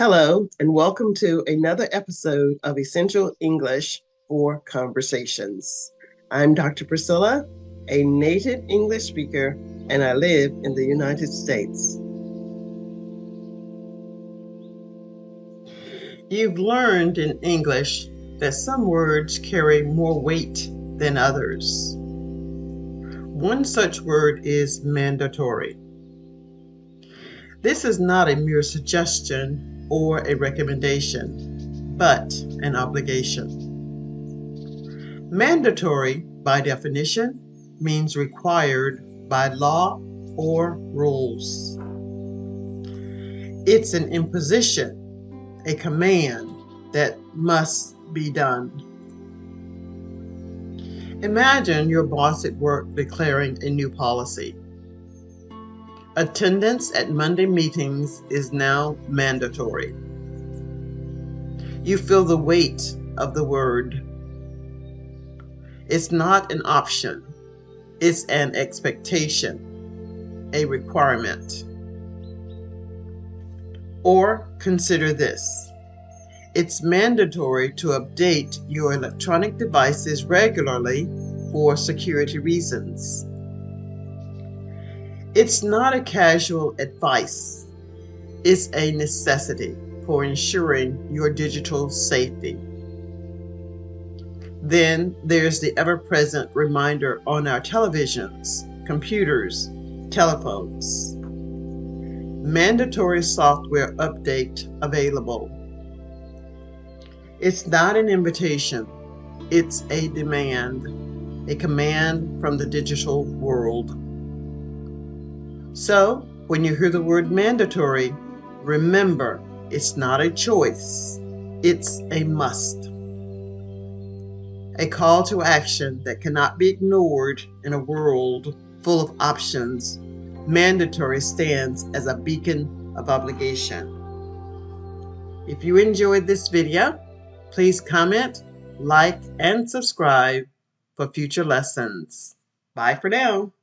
Hello, and welcome to another episode of Essential English for Conversations. I'm Dr. Priscilla, a native English speaker, and I live in the United States. You've learned in English that some words carry more weight than others. One such word is mandatory. This is not a mere suggestion or a recommendation, but an obligation. Mandatory, by definition, means required by law or rules. It's an imposition, a command that must be done. Imagine your boss at work declaring a new policy. Attendance at Monday meetings is now mandatory. You feel the weight of the word. It's not an option. It's an expectation, a requirement. Or consider this. It's mandatory to update your electronic devices regularly for security reasons. It's not a casual advice. It's a necessity for ensuring your digital safety. Then there's the ever-present reminder on our televisions, computers, telephones. Mandatory software update available. It's not an invitation, it's a demand, a command from the digital world. So, when you hear the word mandatory, remember it's not a choice, it's a must. A call to action that cannot be ignored in a world full of options. Mandatory stands as a beacon of obligation. If you enjoyed this video, please comment, like, and subscribe for future lessons. Bye for now.